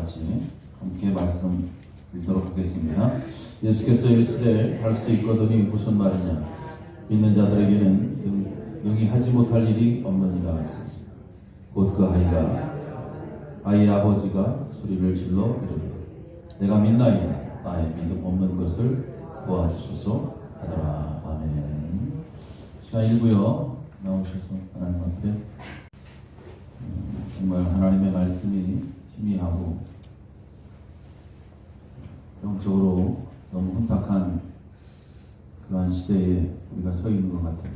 같이 함께 말씀 읽도록 하겠습니다. 예수께서 이르시되 할 수 있거든이 무슨 말이냐, 믿는 자들에게는 능히 하지 못할 일이 없느니라 하시니, 곧 그 아이의 아버지가 소리를 질러 이르되 내가 믿나이다, 나의 믿음 없는 것을 도와주소서 하더라. 아멘. 시간 1부요 나오셔서 하나님 앞에 정말 하나님의 말씀이 희미하고 영적으로 너무 혼탁한 그러한 시대에 우리가 서 있는 것 같아요.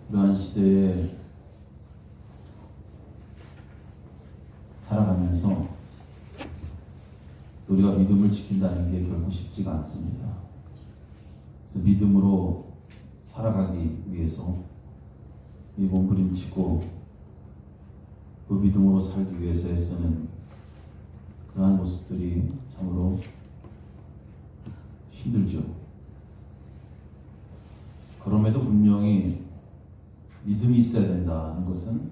그러한 시대에 살아가면서 우리가 믿음을 지킨다는 게 결코 쉽지가 않습니다. 그래서 믿음으로 살아가기 위해서 이 몸부림치고 그 믿음으로 살기 위해서 애쓰는 그러한 모습들이 참으로 힘들죠. 그럼에도 분명히 믿음이 있어야 된다는 것은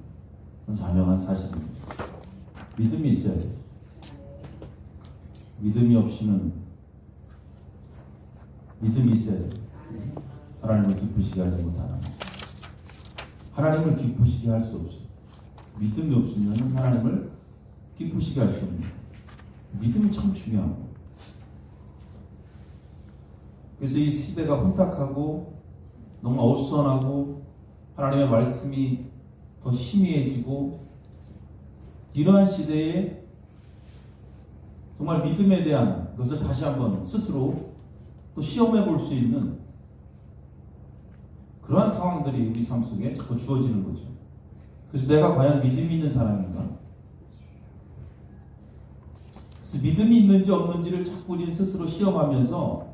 자명한 사실입니다. 믿음이 있어야 돼요. 믿음이 없이는 믿음이 있어야 돼요. 하나님을 기쁘시게 하지 못하는, 하나님을 기쁘시게 할 수 없어요. 믿음이 없으면 하나님을 기쁘시게 할 수 없는 거예요. 믿음이 참 중요한 거예요. 그래서 이 시대가 혼탁하고 너무 어수선하고 하나님의 말씀이 더 희미해지고 이러한 시대에 정말 믿음에 대한 것을 다시 한번 스스로 또 시험해 볼 수 있는 그러한 상황들이 우리 삶 속에 자꾸 주어지는 거죠. 그래서 내가 과연 믿음이 있는 사람인가? 그래서 믿음이 있는지 없는지를 자꾸 우리 스스로 시험하면서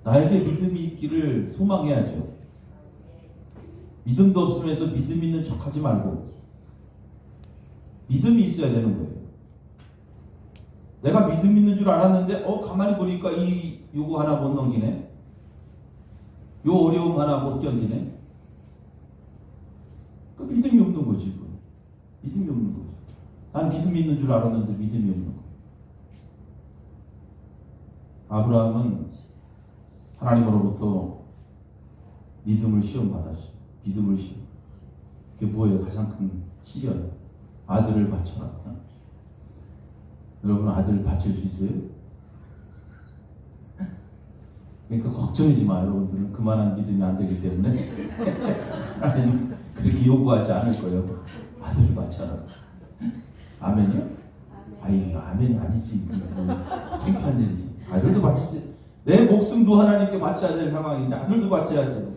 나에게 믿음이 있기를 소망해야죠. 믿음도 없으면서 믿음 있는 척하지 말고 믿음이 있어야 되는 거예요. 내가 믿음 있는 줄 알았는데 가만히 보니까 요거 하나 못 넘기네. 요 어려움 하나 못 견디네. 그 믿음이 없는 거지. 믿음이 없는 거죠. 난 믿음이 있는 줄 알았는데 믿음이 없는 거. 아브라함은 하나님으로부터 믿음을 시험받았어요. 믿음을 시험. 그게 뭐예요? 가장 큰 시련. 아들을 바쳐라. 여러분 아들 바칠 수 있어요? 그러니까 걱정하지 마. 여러분들은 그만한 믿음이 안 되기 때문에 하나님 그렇게 요구하지 않을 거예요. 아들을 바쳐라. 아멘이요? 아이 아멘이 아니지. 창피한 일이지. 아들도 바칠 때 내 목숨도 하나님께 바쳐야 될 상황인데 아들도 바쳐야지.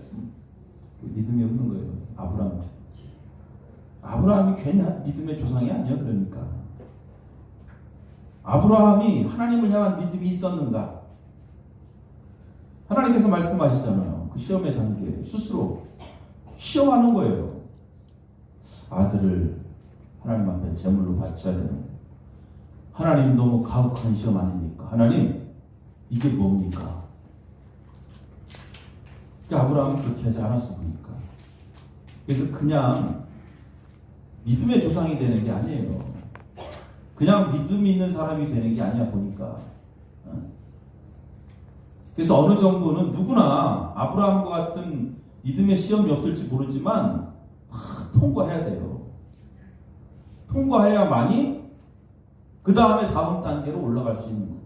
믿음이 없는 거예요. 아브라함이 괜히 믿음의 조상이 아니야. 그러니까 아브라함이 하나님을 향한 믿음이 있었는가? 하나님께서 말씀하시잖아요. 그 시험의 단계 스스로 시험하는 거예요. 아들을 하나님 앞에 제물로 바쳐야 되는 거예요. 하나님 너무 가혹한 시험 아닙니까? 하나님 이게 뭡니까? 아브라함은 그렇게 하지 않았어 보니까. 그래서 그냥 믿음의 조상이 되는 게 아니에요. 그냥 믿음이 있는 사람이 되는 게 아니야 보니까. 그래서 어느 정도는 누구나 아브라함과 같은 믿음의 시험이 없을지 모르지만 통과해야 돼요. 통과해야만이 그 다음에 다음 단계로 올라갈 수 있는 거예요.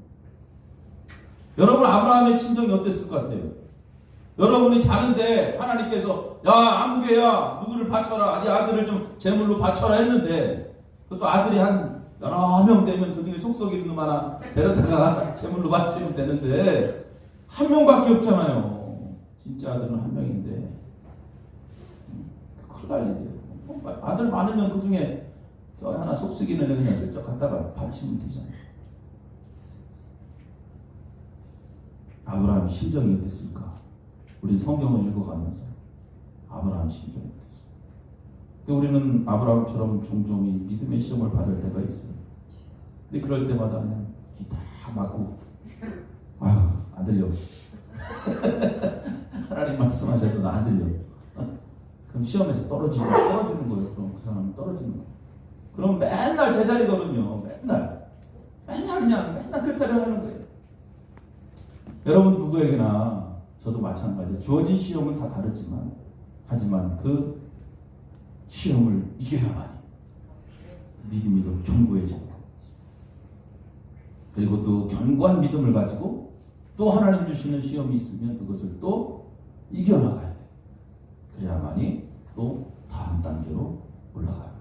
여러분 아브라함의 심정이 어땠을 것 같아요? 여러분이 자는데 하나님께서 야 아무개야 누구를 바쳐라, 네 아들을 좀 제물로 바쳐라 했는데 그것도 아들이 한 여러 명 되면 그 중에 속썩이는 놈 하나 데려다가 제물로 바치면 되는데 한 명밖에 없잖아요. 진짜 아들은 한 명인데 큰일 날 일이에요. 아들 많으면 그 중에 저 하나 속썩이는 애 그냥 슬쩍 갖다가 바치면 되잖아요. 아브라함 심정이 어땠을까? 우리 성경을 읽어가면서 아브라함 심정이 어땠을까? 우리는 아브라함처럼 종종 이 믿음의 시험을 받을 때가 있어요. 근데 그럴 때마다 그냥 귀 다 막고 아유 안 들려. 하나님 말씀하셔도 나 안 들려. 그럼 시험에서 떨어지는 거예요. 그럼 그 사람은 떨어지는 거예요. 그럼 맨날 제자리거든요. 맨날 그냥 맨날 그 타령하는 거예요. 여러분 누구에게나 저도 마찬가지예요. 주어진 시험은 다 다르지만 하지만 그 시험을 이겨야만 믿음이 더 견고해지고 그리고 또 견고한 믿음을 가지고 또 하나님 주시는 시험이 있으면 그것을 또 이겨나가야 돼. 그래야만이 또 다음 단계로 올라가요.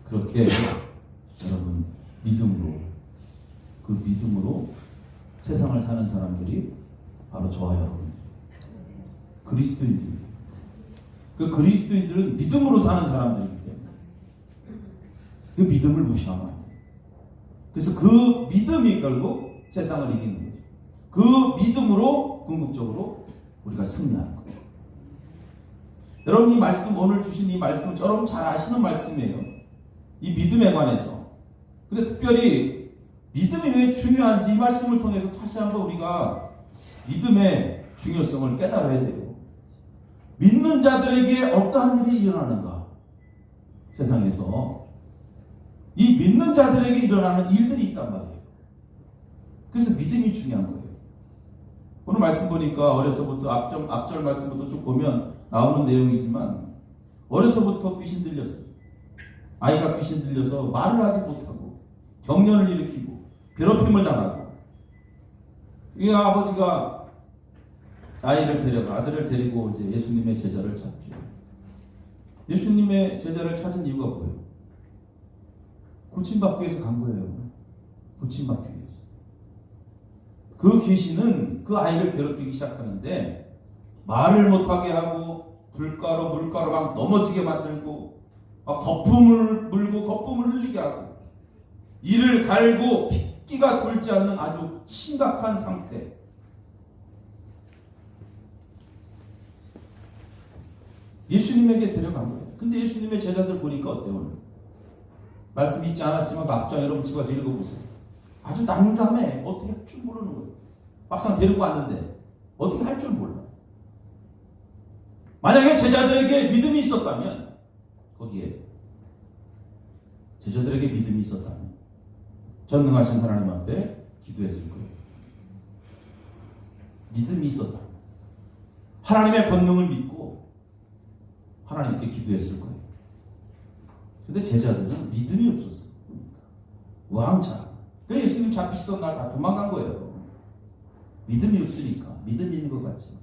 그렇게 여러분 믿음으로 세상을 사는 사람들이 바로 저와 여러분 그리스도인들이에요. 그 그리스도인들은 믿음으로 사는 사람들이기 때문에 그 믿음을 무시하면 안 돼요. 그래서 그 믿음이 결국 세상을 이기는 거죠. 그 믿음으로 궁극적으로 우리가 승리하는 거예요. 여러분 이 말씀 오늘 주신 이 말씀 여러분 잘 아시는 말씀이에요. 이 믿음에 관해서. 근데 특별히 믿음이 왜 중요한지 이 말씀을 통해서 다시 한번 우리가 믿음의 중요성을 깨달아야 돼요. 믿는 자들에게 어떠한 일이 일어나는가? 세상에서 이 믿는 자들에게 일어나는 일들이 있단 말이에요. 그래서 믿음이 중요한 거예요. 오늘 말씀 보니까 어려서부터 앞절 말씀부터 쭉 보면 나오는 내용이지만 어려서부터 귀신 들렸어요. 아이가 귀신 들려서 말을 하지 못하고 경련을 일으키고 괴롭힘을 당하고 이 아버지가 아들을 데리고 이제 예수님의 제자를 찾죠. 예수님의 제자를 찾은 이유가 뭐예요? 고침받기 위해서 간 거예요. 고침받기 위해서. 그 귀신은 그 아이를 괴롭히기 시작하는데 말을 못하게 하고 물가로 막 넘어지게 만들고 막 거품을 물고 거품을 흘리게 하고 이를 갈고 핏기가 돌지 않는 아주 심각한 상태. 예수님에게 데려간 거예요. 근데 예수님의 제자들 보니까 어때요 오늘? 말씀 있지 않았지만 앞장 여러분 집에서 읽어보세요. 아주 난감해. 어떻게 할 줄 모르는 거예요. 막상 데리고 왔는데 어떻게 할 줄 몰라요. 만약에 제자들에게 믿음이 있었다면 거기에 제자들에게 믿음이 있었다면 전능하신 하나님 앞에 기도했을 거예요. 믿음이 있었다면 하나님의 권능을 믿고 하나님께 기도했을 거예요. 근데 제자들은 믿음이 없었어요. 왕자. 그 예수님 잡히시던 날 다 도망간 거예요. 믿음이 없으니까. 믿음이 있는 것 같지.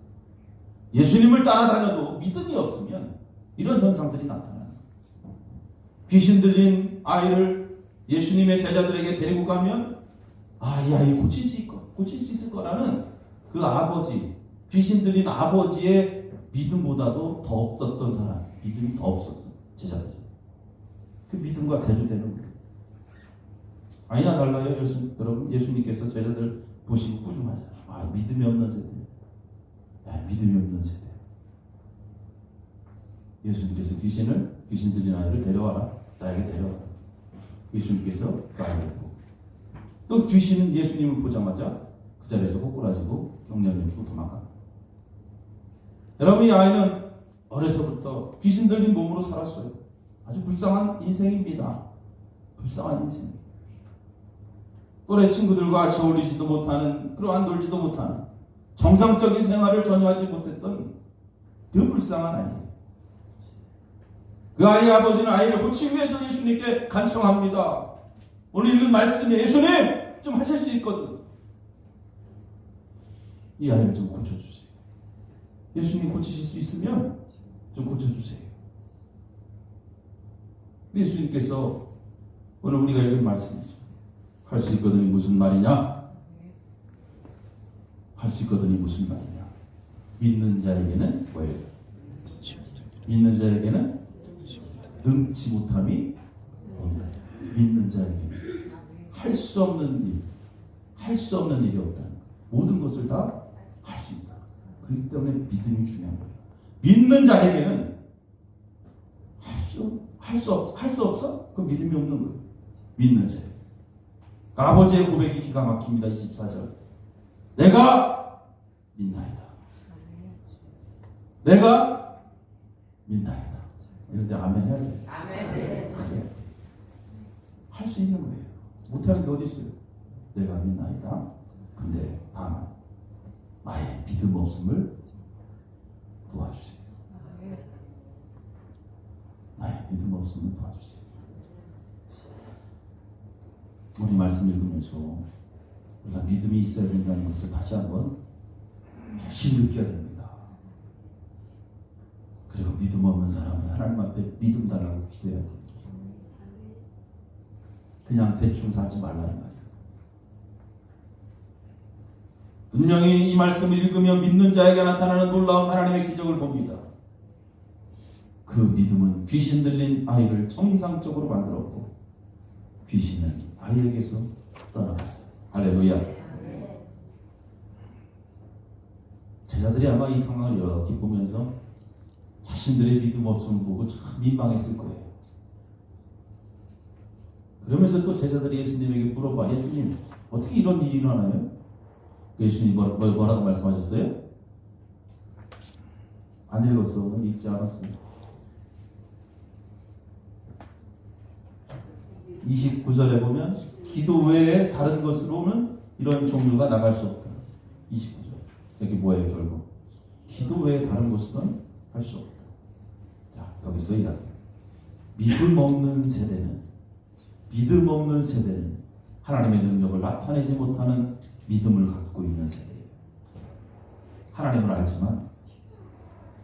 예수님을 따라다녀도 믿음이 없으면 이런 현상들이 나타나요. 귀신 들린 아이를 예수님의 제자들에게 데리고 가면 이 아이 고칠 수 있을 거라는 그 아버지, 귀신 들린 아버지의 믿음보다도 더 없었던 사람, 믿음이 더 없었어요. 제자들이. 그 믿음과 대조되는 거예요. 아니나 달라요. 여러분 예수님께서 제자들 보시고 꾸중하잖아요. 믿음이 없는 세대. 믿음이 없는 세대. 예수님께서 귀신 들린 아이를 데려와라. 나에게 데려와라. 예수님께서 그 아이를 보고 또 귀신은 예수님을 보자마자 그 자리에서 꼬꾸라지고 경련을 피고 도망가. 여러분 이 아이는 어려서부터 귀신 들린 몸으로 살았어요. 아주 불쌍한 인생입니다. 불쌍한 인생. 또래 친구들과 같이 어울리지도 못하는, 그러한 놀지도 못하는, 정상적인 생활을 전혀 하지 못했던 그 불쌍한 아이예요. 그 아이의 아버지는 아이를 고치기 위해서 예수님께 간청합니다. 오늘 읽은 말씀에 예수님 좀 하실 수 있거든. 이 아이를 좀 고쳐주세요. 예수님 고치실 수 있으면 좀 고쳐주세요. 예수님께서 오늘 우리가 읽은 말씀이죠. 할 수 있거든이 무슨 말이냐? 할 수 있거든이 무슨 말이냐? 믿는 자에게는 뭐예요? 믿는 자에게는 능치 못함이 없다. 믿는 자에게는 할 수 없는 일, 할 수 없는 일이 없다는 것. 모든 것을 다 할 수 있다. 그렇기 때문에 믿음이 중요한 거예요. 믿는 자에게는 할 수 없어? 그 믿음이 없는 거예요. 믿는 자에게. 아버지의 고백이 기가 막힙니다. 24절. 내가 믿나이다. 내가 믿나이다. 이럴 때 아멘 해야 돼. 아멘. 수 있는 거예요. 못하는 게 어디 있어요? 내가 믿나이다. 근데 다만 나의 믿음 없음을 도와주세요. 나의 믿음 없음을 도와주세요. 우리 말씀 읽으면서 우리가 믿음이 있어야 된다는 것을 다시 한번 열심히 느껴야 됩니다. 그리고 믿음 없는 사람은 하나님 앞에 믿음 달라고 기도해야 돼요. 그냥 대충 살지 말라 이 말이에요. 분명히 이 말씀을 읽으며 믿는 자에게 나타나는 놀라운 하나님의 기적을 봅니다. 그 믿음은 귀신 들린 아이를 정상적으로 만들었고 귀신은 아이에게서 떠나갔어요. 할렐루야. 제자들이 아마 이 상황을 이렇게 보면서 자신들의 믿음 없음을 보고 참 민망했을 거예요. 그러면서 또 제자들이 예수님에게 물어봐. 예수님, 어떻게 이런 일이 일어나요? 예수님이 뭐라고 말씀하셨어요? 안 읽었어. 읽지 않았어요. 29절에 보면 기도 외에 다른 것으로는 이런 종류가 나갈 수 없다. 29절. 여기 뭐예요 결국? 기도 외에 다른 것으로는 할 수 없다. 자, 여기서 이야기. 믿음 없는 세대는 하나님의 능력을 나타내지 못하는 믿음을 갖고 있는 세대예요. 하나님을 알지만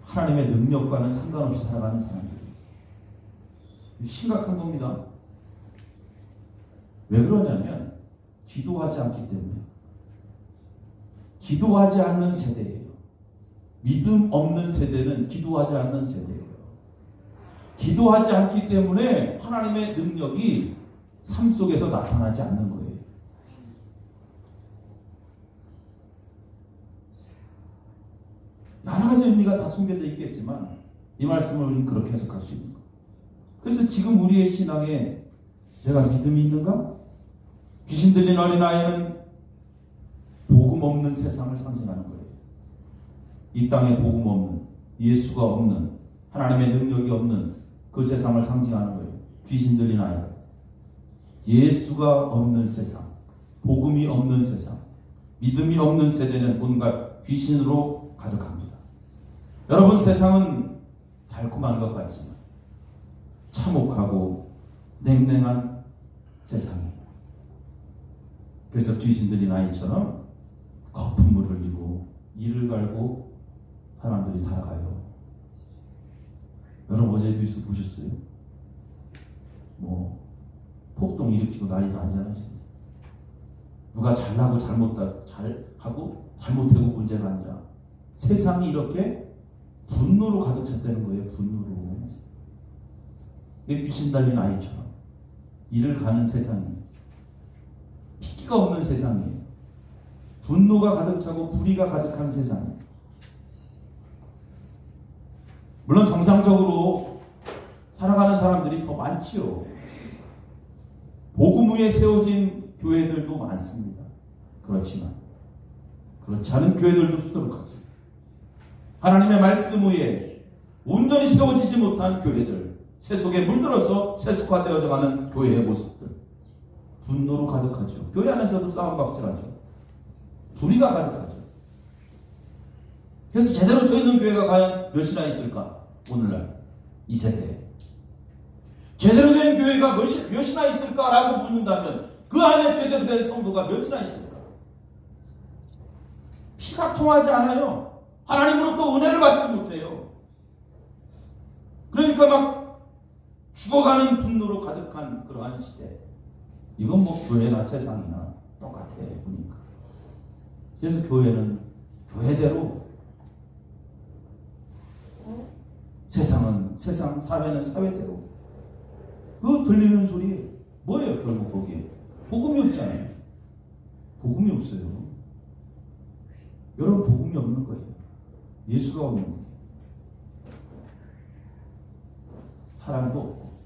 하나님의 능력과는 상관없이 살아가는 사람들이에요. 심각한 겁니다. 왜 그러냐면 기도하지 않기 때문에. 기도하지 않는 세대예요. 믿음 없는 세대는 기도하지 않는 세대예요. 기도하지 않기 때문에 하나님의 능력이 삶 속에서 나타나지 않는 거예요. 여러 가지 의미가 다 숨겨져 있겠지만 이 말씀을 우리는 그렇게 해석할 수 있는 거예요. 그래서 지금 우리의 신앙에 내가 믿음이 있는가? 귀신 들린 어린아이는 복음 없는 세상을 상징하는 거예요. 이 땅에 복음 없는, 예수가 없는, 하나님의 능력이 없는 그 세상을 상징하는 거예요. 귀신 들린 아이. 예수가 없는 세상, 복음이 없는 세상, 믿음이 없는 세대는 온갖 귀신으로 가득합니다. 여러분, 세상은 달콤한 것 같지만 참혹하고 냉랭한 세상이에요. 그래서 귀신 들린 아이처럼 거품을 흘리고 이를 갈고 사람들이 살아가요. 여러분 어제 뉴스 보셨어요? 폭동 일으키고 난리도 아니잖아요. 누가 잘나고 잘하고 잘못하고 문제가 아니라 세상이 이렇게 분노로 가득 찼다는 거예요. 분노로. 귀신 달린 아이처럼 이를 가는 세상이에요. 피기가 없는 세상이에요. 분노가 가득 차고 불의가 가득한 세상이에요. 물론 정상적으로 살아가는 사람들이 더 많지요. 복음 위에 세워진 교회들도 많습니다. 그렇지만 그렇지 않은 교회들도 수두룩하죠. 하나님의 말씀 위에 온전히 세워지지 못한 교회들, 세속에 물들어서 세속화되어져 가는 교회의 모습들, 분노로 가득하죠. 교회 안에서도 싸움박질하죠. 불의가 가득하죠. 그래서 제대로 서 있는 교회가 과연 몇이나 있을까? 오늘날 이 세대에 제대로 된 교회가 몇이나 있을까라고 묻는다면 그 안에 제대로 된 성도가 몇이나 있을까? 피가 통하지 않아요. 하나님으로부터 은혜를 받지 못해요. 그러니까 막 죽어가는 분노로 가득한 그러한 시대. 이건 교회나 세상이나 똑같아 보니까. 그래서 교회는 교회대로, 세상은 세상, 사회는 사회대로. 그 들리는 소리 뭐예요? 결국 거기에 복음이 없잖아요. 복음이 없어요. 여러분, 복음이 없는 거예요. 예수가 없는 거예요. 사랑도 없고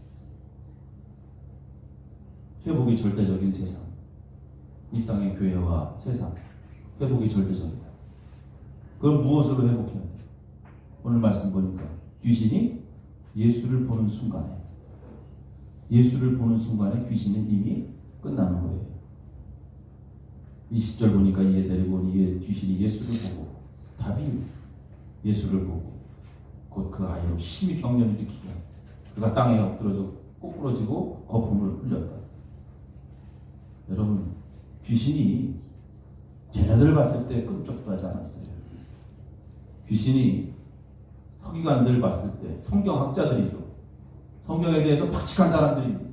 회복이 절대적인 세상. 이 땅의 교회와 세상 회복이 절대적이다. 그럼 무엇으로 회복해야 돼요? 오늘 말씀 보니까 귀신이 예수를 보는 순간에 예수를 보는 순간에 귀신은 이미 끝나는 거예요. 20절 보니까 이에 데리고 온 이에 귀신이 예수를 보고, 답이 예수를 보고 곧 그 아이로 심히 경련을 일으키게 하고 그가 땅에 엎드러져 꼬꾸러지고 거품을 흘렸다. 여러분, 귀신이 제자들을 봤을 때 끔찍도 하지 않았어요. 귀신이 서기관들 봤을 때, 성경학자들이죠. 성경에 대해서 박칙한 사람들입니다.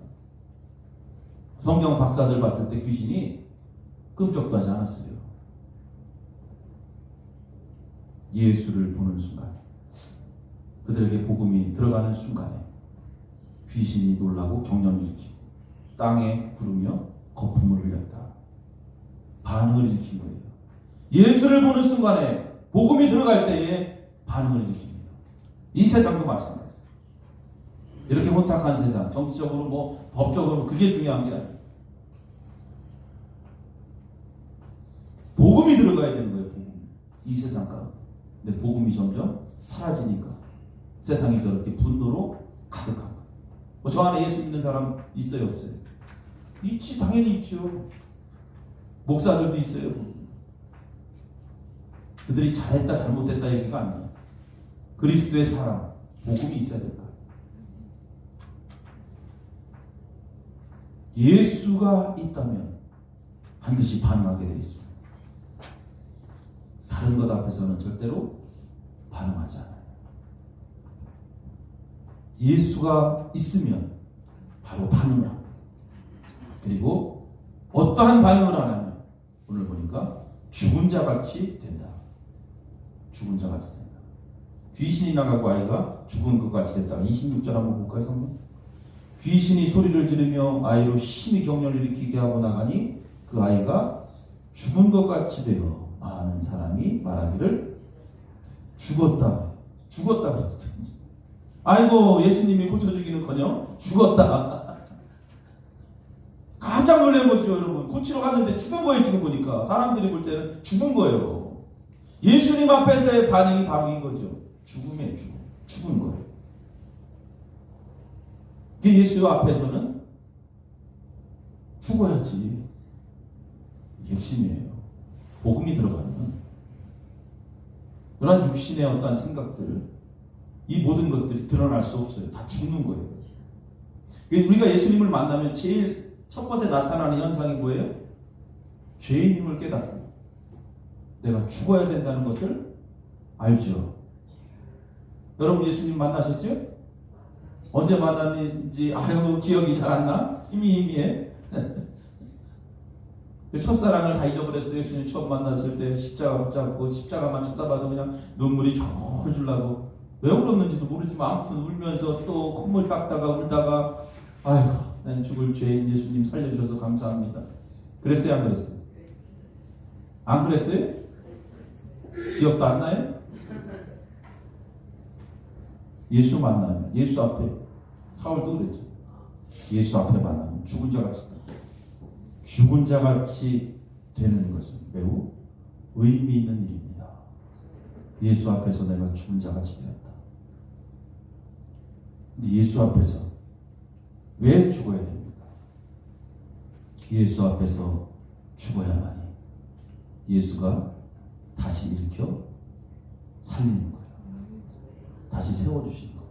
성경 박사들 봤을 때 귀신이 끔찍도 하지 않았어요. 예수를 보는 순간, 그들에게 복음이 들어가는 순간에 귀신이 놀라고 경련을 일으키고 땅에 구르며 거품을 흘렸다. 반응을 일으킨 거예요. 예수를 보는 순간에 복음이 들어갈 때에 반응을 일으킵니다. 이 세상도 마찬가지예요. 이렇게 혼탁한 세상, 정치적으로 뭐 법적으로 그게 중요한 게 아니에요. 복음이 들어가야 되는 거예요. 복음. 이 세상 가운데. 근데 복음이 점점 사라지니까 세상이 저렇게 분노로 가득한 거예요. 뭐 저 안에 예수 믿는 사람 있어요, 없어요? 있지, 당연히 있죠. 목사들도 있어요. 그들이 잘했다 잘못했다 얘기가 아니에요. 그리스도의 사랑, 복음이 있어야 될 거예요. 예수가 있다면 반드시 반응하게 되어 있습니다. 다른 것 앞에서는 절대로 반응하지 않아요. 예수가 있으면 바로 반응을 합니다. 그리고 어떠한 반응을 안 하면 오늘 보니까 죽은 자 같이 된다. 죽은 자 같이 된다. 귀신이 나가고 아이가 죽은 것 같이 됐다. 26절 한번 볼까요, 성경? 귀신이 소리를 지르며 아이로 심히 경련을 일으키게 하고 나가니 그 아이가 죽은 것 같이 되어 많은 사람이 말하기를 죽었다. 죽었다 그랬어요. 아이고, 예수님이 고쳐주기는커녕 죽었다. 깜짝 놀란 거죠, 여러분. 고치러 갔는데 죽은 거예요, 지금 보니까. 사람들이 볼 때는 죽은 거예요. 예수님 앞에서의 반응이 바로 이거죠. 죽음에 죽은 거예요. 예수 앞에서는 죽어야지. 이게 핵심이에요. 복음이 들어가면 그런 육신의 어떤 생각들, 이 모든 것들이 드러날 수 없어요. 다 죽는 거예요. 우리가 예수님을 만나면 제일 첫 번째 나타나는 현상이 뭐예요? 죄인임을 깨닫고 내가 죽어야 된다는 것을 알죠. 여러분 예수님 만나셨죠? 언제 만났는지 기억이 잘 안 나? 희미해. 첫사랑을 다 잊어버렸어요. 예수님 처음 만났을 때 십자가 붙잡고 십자가만 쳐다봐도 그냥 눈물이 졸졸 나고 왜 울었는지도 모르지만 아무튼 울면서 또 콧물 닦다가 울다가 아이고 난 죽을 죄인 예수님 살려주셔서 감사합니다. 그랬어요, 안 그랬어요? 안 그랬어요? 기억도 안 나요? 예수 만나면, 예수 앞에, 사울도 그랬죠. 예수 앞에 만나면 죽은 자 같이 된다. 죽은 자 같이 되는 것은 매우 의미 있는 일입니다. 예수 앞에서 내가 죽은 자 같이 되었다. 근데 예수 앞에서 왜 죽어야 됩니까? 예수 앞에서 죽어야만이 예수가 다시 일으켜 살리는 거예요. 다시 세워주시는 거예요.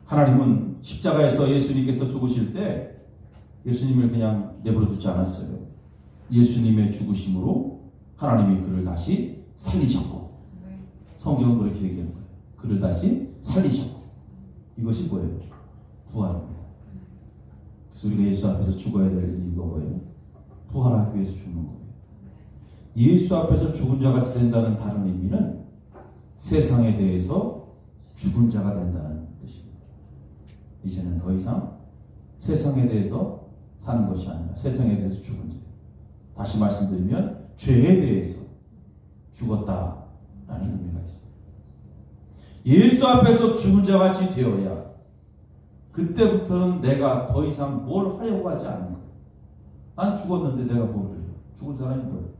하나님은 십자가에서 예수님께서 죽으실 때 예수님을 그냥 내버려 두지 않았어요. 예수님의 죽으심으로 하나님이 그를 다시 살리셨고, 성경은 그렇게 얘기하는 거예요. 그를 다시 살리셨고, 이것이 뭐예요? 부활입니다. 그래서 우리가 예수 앞에서 죽어야 될 이유가 뭐예요? 부활하기 위해서 죽는 거예요. 예수 앞에서 죽은 자가 된다는 다른 의미는 세상에 대해서 죽은 자가 된다는 뜻입니다. 이제는 더 이상 세상에 대해서 사는 것이 아니라 세상에 대해서 죽은 자. 다시 말씀드리면 죄에 대해서 죽었다라는 의미가 있습니다. 예수 앞에서 죽은 자 같이 되어야 그때부터는 내가 더 이상 뭘 하려고 하지 않는 거예요. 난 죽었는데 내가 뭘 해요? 죽은 사람이 뭐예요?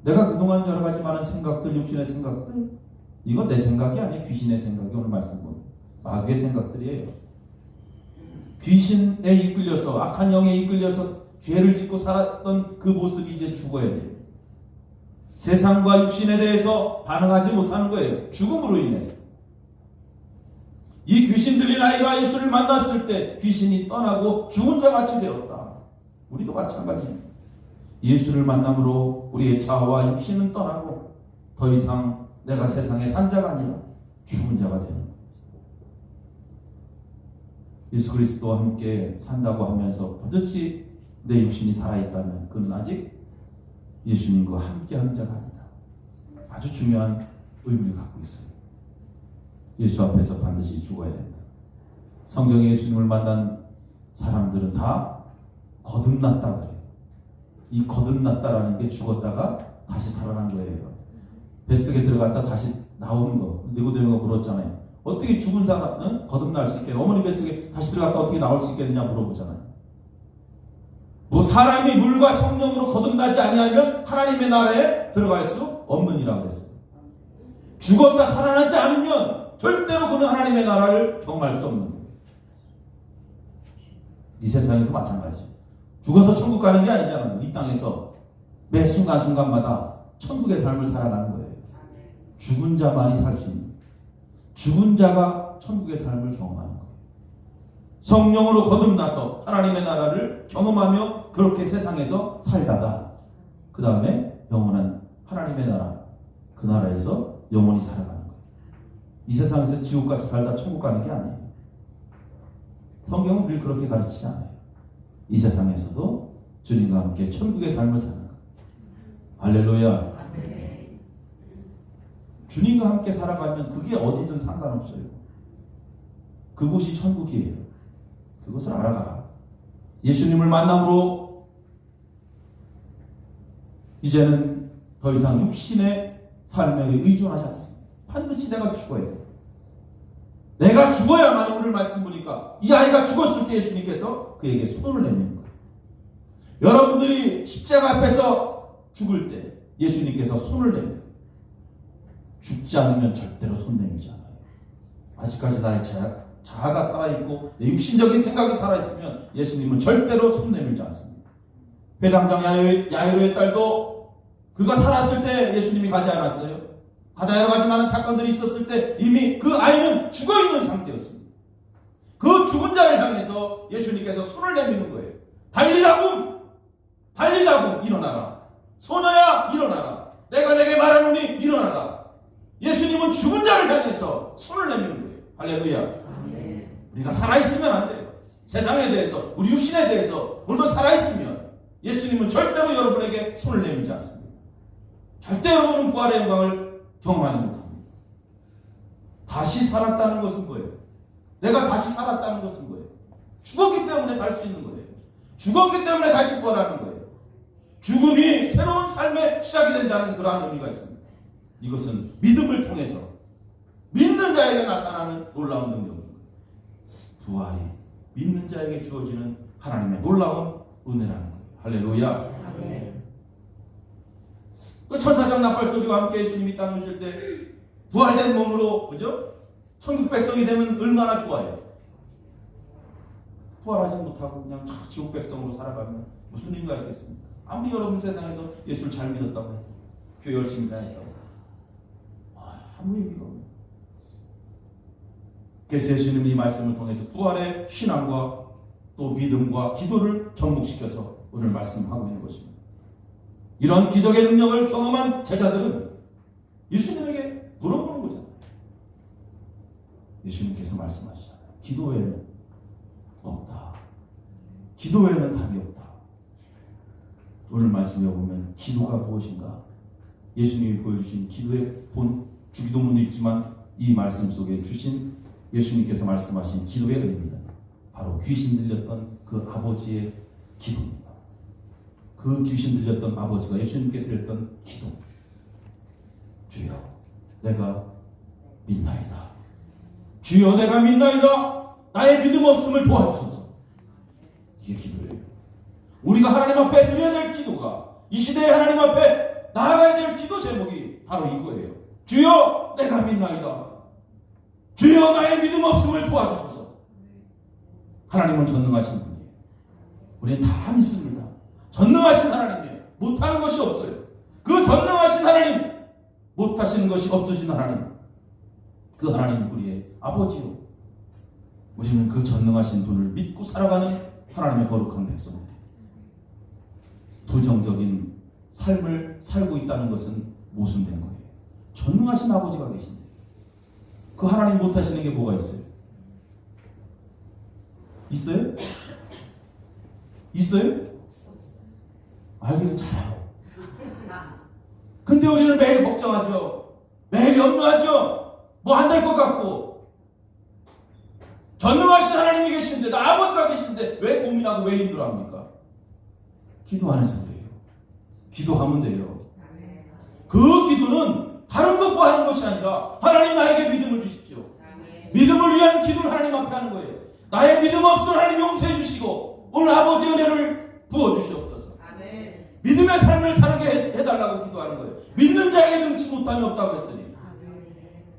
내가 그동안 여러 가지 많은 생각들, 육신의 생각들, 이건 내 생각이 아니에요. 귀신의 생각이 오늘 말씀 보면 마귀의 생각들이에요. 귀신에 이끌려서 악한 영에 이끌려서 죄를 짓고 살았던 그 모습이 이제 죽어야 돼요. 세상과 육신에 대해서 반응하지 못하는 거예요. 죽음으로 인해서. 이 귀신 들린 아이가 예수를 만났을 때 귀신이 떠나고 죽은 자 같이 되었다. 우리도 마찬가지입니다. 예수를 만남으로 우리의 자아와 육신은 떠나고 더 이상 내가 세상의 산자가 아니라 죽은 자가 되는 거예요. 예수 그리스도와 함께 산다고 하면서 도대체 내 육신이 살아있다면 그는 아직 예수님과 함께하는 자가 아니다. 아주 중요한 의미를 갖고 있어요. 예수 앞에서 반드시 죽어야 된다. 성경에 예수님을 만난 사람들은 다 거듭났다 그래요. 이 거듭났다라는 게 죽었다가 다시 살아난 거예요. 뱃속에 들어갔다 다시 나오는 거. 니고데모가 물었잖아요. 어떻게 죽은 사람은 거듭날 수 있겠냐? 어머니 뱃속에 다시 들어갔다 어떻게 나올 수 있겠느냐 물어보잖아요. 뭐 사람이 물과 성령으로 거듭나지 아니하면 하나님의 나라에 들어갈 수 없느니라고 했어요. 죽었다 살아나지 않으면 절대로 그는 하나님의 나라를 경험할 수 없는 거예요. 이 세상에도 마찬가지. 죽어서 천국 가는 게 아니잖아요. 이 땅에서 매 순간순간마다 천국의 삶을 살아가는 거예요. 죽은 자만이 살 수 있는 거예요. 죽은 자가 천국의 삶을 경험하는 거예요. 성령으로 거듭나서 하나님의 나라를 경험하며 그렇게 세상에서 살다가 그 다음에 영원한 하나님의 나라, 그 나라에서 영원히 살아가는 거예요. 이 세상에서 지옥같이 살다 천국 가는 게 아니에요. 성경은 우리를 그렇게 가르치지 않아요. 이 세상에서도 주님과 함께 천국의 삶을 사는 거예요. 할렐루야. 주님과 함께 살아가면 그게 어디든 상관없어요. 그곳이 천국이에요. 그것을 알아가라. 예수님을 만남으로 이제는 더 이상 육신의 삶에 의존하지 않습니다. 반드시 내가 죽어야 돼요. 내가 죽어야만 오늘 말씀 보니까 이 아이가 죽었을 때 예수님께서 그에게 손을 내미는 거예요. 여러분들이 십자가 앞에서 죽을 때 예수님께서 손을 내밀어요. 죽지 않으면 절대로 손 내밀지 않아요. 아직까지 나의 자아가 살아있고 내 육신적인 생각이 살아있으면 예수님은 절대로 손 내밀지 않습니다. 회당장 야이로의 딸도 그가 살았을 때 예수님이 가지 않았어요. 가다 여러 가지 많은 사건들이 있었을 때 이미 그 아이는 죽어있는 상태였습니다. 그 죽은 자를 향해서 예수님께서 손을 내미는 거예요. 달리다굼 일어나라. 소녀야 일어나라. 내가 내게 말하노니 일어나라. 예수님은 죽은 자를 향해서 손을 내미는 거예요. 할렐루야. 우리가 살아있으면 안 돼요. 세상에 대해서, 우리 육신에 대해서 오늘도 살아있으면 예수님은 절대로 여러분에게 손을 내밀지 않습니다. 절대 여러분은 부활의 영광을 경험하지 못합니다. 다시 살았다는 것은 뭐예요? 내가 다시 살았다는 것은 뭐예요? 죽었기 때문에 살 수 있는 거예요. 죽었기 때문에 다시 부활하는 거예요. 죽음이 새로운 삶의 시작이 된다는 그러한 의미가 있습니다. 이것은 믿음을 통해서 믿는 자에게 나타나는 놀라운 능력입니다. 부활이 믿는 자에게 주어지는 하나님의 놀라운 은혜라는 거예요. 할렐루야. 그 천사장 나팔소리와 함께 예수님이 땅에 오실 때 부활된 몸으로, 그죠? 천국 백성이 되면 얼마나 좋아요. 부활하지 못하고 그냥 지옥 백성으로 살아가면 무슨 의미가 있겠습니까? 아무리 여러분 세상에서 예수를 잘 믿었다고 해도, 교회 열심히 다녔다고 해도 아무 의미가 없네요. 그래서 예수님이 이 말씀을 통해서 부활의 신앙과 또 믿음과 기도를 접목시켜서 오늘 말씀하고 있는 것입니다. 이런 기적의 능력을 경험한 제자들은 예수님에게 물어보는 거잖아요. 예수님께서 말씀하시잖아요. 기도 외에는 없다. 기도 외에는 답이 없다. 오늘 말씀에 보면 기도가 무엇인가? 예수님이 보여주신 기도의 본 주기도문도 있지만 이 말씀 속에 주신 예수님께서 말씀하신 기도의 의미는 바로 귀신 들렸던 그 아버지의 기도입니다. 그 귀신 들렸던 아버지가 예수님께 드렸던 기도. 주여 내가 믿나이다. 주여 내가 믿나이다. 나의 믿음 없음을 도와주소서. 이게 기도예요. 우리가 하나님 앞에 드려야 될 기도가, 이 시대에 하나님 앞에 나아가야 될 기도 제목이 바로 이거예요. 주여 내가 믿나이다. 주여 나의 믿음 없음을 도와주소서. 하나님은 전능하신 분이에요. 우리는 다 믿습니다. 전능하신 하나님이에요. 못하는 것이 없어요. 그 전능하신 하나님, 못하시는 것이 없으신 하나님, 그 하나님 우리의 아버지요. 우리는 그 전능하신 분을 믿고 살아가는 하나님의 거룩한 백성들. 부정적인 삶을 살고 있다는 것은 모순된 거예요. 전능하신 아버지가 계신데 그 하나님 못하시는 게 뭐가 있어요? 있어요? 있어요? 알기는 잘해요. 근데 우리는 매일 걱정하죠. 매일 염려하죠. 뭐 안 될 것 같고. 전능하신 하나님이 계신데, 나 아버지가 계신데 왜 고민하고 왜 힘들어합니까? 기도하는 소리예요. 기도하면 돼요. 그 기도는 다른 것과 하는 것이 아니라 하나님 나에게 믿음을 주십시오. 믿음을 위한 기도를 하나님 앞에 하는 거예요. 나의 믿음 없음 하나님 용서해 주시고 오늘 아버지의 은혜를 부어주시옵소서. 믿음의 삶을 살게 해달라고 기도하는 거예요. 믿는 자에게 능치 못함이 없다고 했으니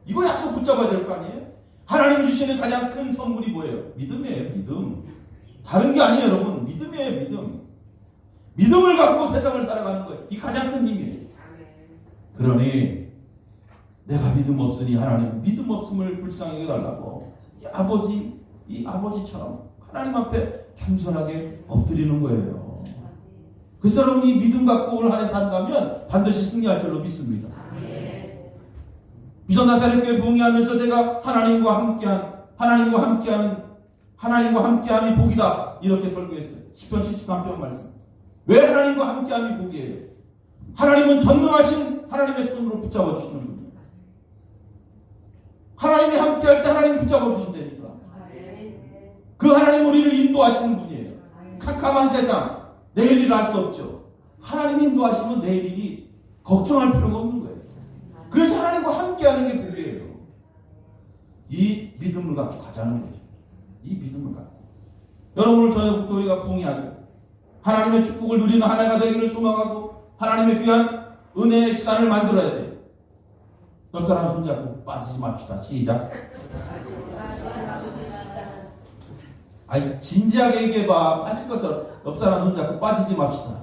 이거 약속 붙잡아야 될 거 아니에요? 하나님이 주시는 가장 큰 선물이 뭐예요? 믿음이에요. 믿음. 다른 게 아니에요. 여러분. 믿음이에요. 믿음. 믿음을 갖고 세상을 살아가는 거예요. 이 가장 큰 힘이에요. 그러니 내가 믿음 없으니 하나님 믿음 없음을 불쌍히 여겨달라고 이 아버지처럼 하나님 앞에 겸손하게 엎드리는 거예요. 그래서 여러분이 믿음 갖고 올 한 해 산다면 반드시 승리할 줄로 믿습니다. 비전 나사렛교회 부흥회하면서 제가 하나님과 함께함이 복이다 이렇게 설교했어요. 10편 73편 말씀. 왜 하나님과 함께함이 복이에요? 하나님은 전능하신 하나님의 손으로 붙잡아 주시는 분이에요. 하나님이 함께할 때 하나님 붙잡아 주신다니까. 그 하나님 우리를 인도하시는 분이에요. 캄캄한 세상 내일 일을 알 수 없죠. 하나님이 인도하시면 내일 일이 걱정할 필요가 없는 거예요. 그래서 하나님과 함께하는 게 복이에요. 이 믿음을 갖고 가자는 거죠. 이 믿음을 갖고. 여러분 오늘 저녁부터 우리가 부흥해야죠. 하나님의 축복을 누리는 한 해가 되기를 소망하고 하나님의 귀한 은혜의 시간을 만들어야 돼요. 옆 사람 손잡고 빠지지 맙시다. 시작. 아니 진지하게 얘기해봐. 빠질 것처럼 옆 사람 손잡고 빠지지 맙시다.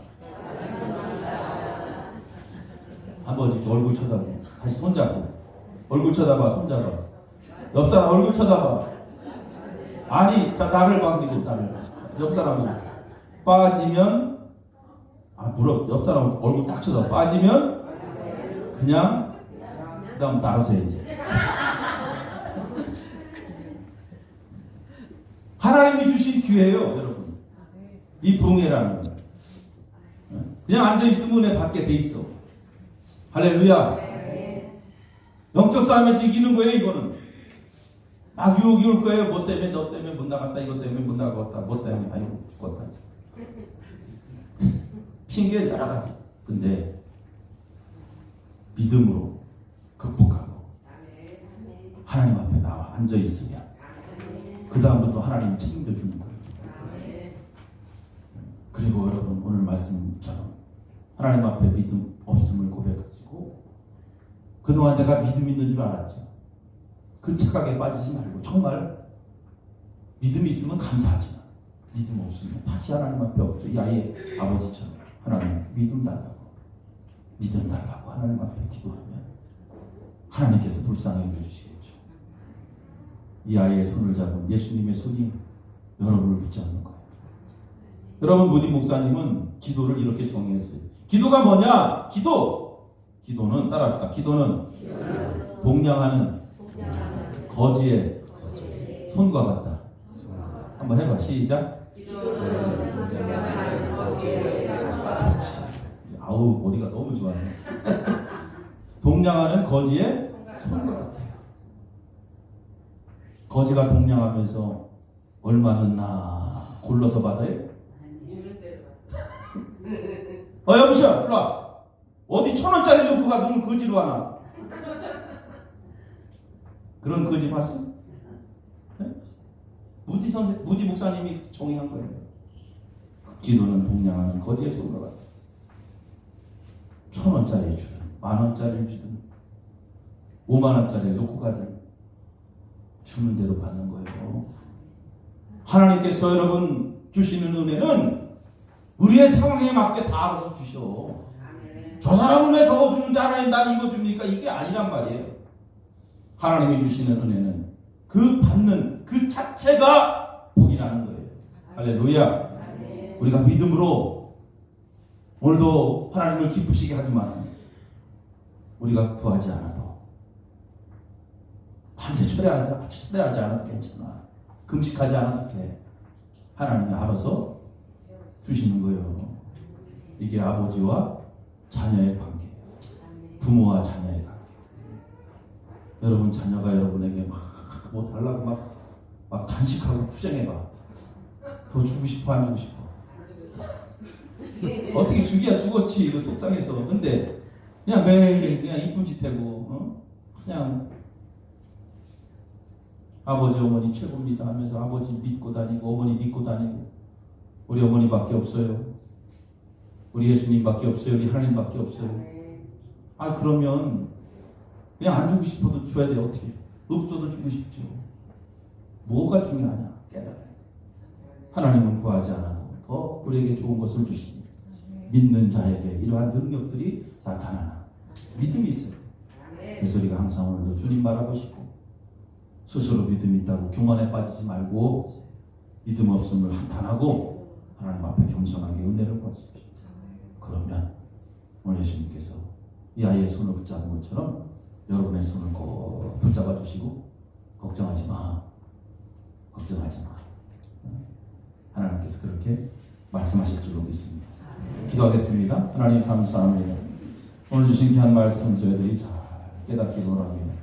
한번 이렇게 얼굴 쳐다보고 다시 손잡고 얼굴 쳐다봐. 손잡아. 옆 사람 얼굴 쳐다봐. 아니 나를 봐. 그리고 나를 봐. 옆 사람은 빠지면 물어. 옆 사람 얼굴 딱 쳐다봐. 빠지면 그냥 그 다음부터 알아서 해 이제. 하나님이 주신 기회예요, 여러분. 이 부흥회라는 거. 그냥 앉아있으면 은혜 받게 돼 있어. 할렐루야. 영적 싸움에서 이기는 거예요, 이거는. 막 유혹이 올 거예요. 뭐 때문에, 저 때문에 못 나갔다, 이것 때문에 못 나갔다, 뭐 때문에, 아이고, 죽었다. 핑계 여러 가지. 근데, 믿음으로 극복하고, 하나님 앞에 나와 앉아있으면, 그 다음부터 하나님 책임져주는 거예요. 그리고 여러분, 오늘 말씀처럼, 하나님 앞에 믿음 없음을 고백하시고, 그동안 내가 믿음 있는 줄 알았죠. 그 착각에 빠지지 말고 정말 믿음이 있으면 감사하지만 믿음 없으면 다시 하나님 앞에 엎드려 이 아이의 아버지처럼 하나님 믿음 달라고 하나님 앞에 기도하면 하나님께서 불쌍히 여겨주시겠죠. 이 아이의 손을 잡은 예수님의 손이 여러분을 붙잡는 거예요. 여러분 무디 목사님은 기도를 이렇게 정의했어요. 기도가 뭐냐? 기도는 따라합시다. 기도는 동냥하는 거지의 손과 같다. 한번 해봐. 시작. 그렇지. 아우 머리가 너무 좋아요. 동냥하는 거지의 손과 같아요. 거지가 동냥하면서 얼마 넣나 골라서 받아요? 여보시오 일로 와. 어디 1,000원짜리 놓고 가 누굴 거지로 하나. 그런 거지 봤어? 네? 무디 목사님이 정의한 거예요. 기도는 동냥하는 거지의 손과 같아. 1,000원짜리 주든 10,000원짜리 주든 50,000원짜리 놓고 가든 주는 대로 받는 거예요. 하나님께서 여러분 주시는 은혜는 우리의 상황에 맞게 다 알아서 주셔. 저 사람은 왜 저거 주는데 하나님 난 이거 줍니까? 이게 아니란 말이에요. 하나님이 주시는 은혜는 그 받는 그 자체가 복이 나는 거예요. 할렐루야. 우리가 믿음으로 오늘도 하나님을 기쁘시게 하지만 우리가 구하지 않아도 밤새 철회하지 않아도 괜찮아. 금식하지 않아도 돼. 하나님이 알아서 주시는 거예요. 이게 아버지와 자녀의 관계예요. 부모와 자녀의 관계. 여러분 자녀가 여러분에게 뭐 달라고 막 단식하고 투쟁해봐. 더 주고 싶어 안 주고 싶어? 어떻게 주기야 죽었지 이거 속상해서. 근데 그냥 매일 그냥 이쁜 짓 하고 그냥 아버지 어머니 최고입니다 하면서 아버지 믿고 다니고 어머니 믿고 다니고 우리 어머니밖에 없어요. 우리 예수님밖에 없어요. 우리 하나님밖에 없어요. 그러면 그냥 안 주고 싶어도 줘야 돼. 어떻게? 없어도 주고 싶죠. 뭐가 중요하냐? 깨달아야 돼. 하나님은 구하지 않아도 더 우리에게 좋은 것을 주시니 믿는 자에게 이러한 능력들이 나타나나 믿음이 있어요. 그래서 우리가 항상 오늘도 주님 바라보시고 스스로 믿음이 있다고 교만에 빠지지 말고 믿음 없음을 한탄하고 하나님 앞에 겸손하게 은혜를 구하십시오. 그러면 오늘 예수님께서 이 아이의 손을 붙잡은 것처럼 여러분의 손을 꼭 붙잡아 주시고 걱정하지 마. 하나님께서 그렇게 말씀하실 줄로 믿습니다. 기도하겠습니다. 하나님 감사합니다. 오늘 주신 귀한 말씀 저희들이 잘 깨닫기 원합니다.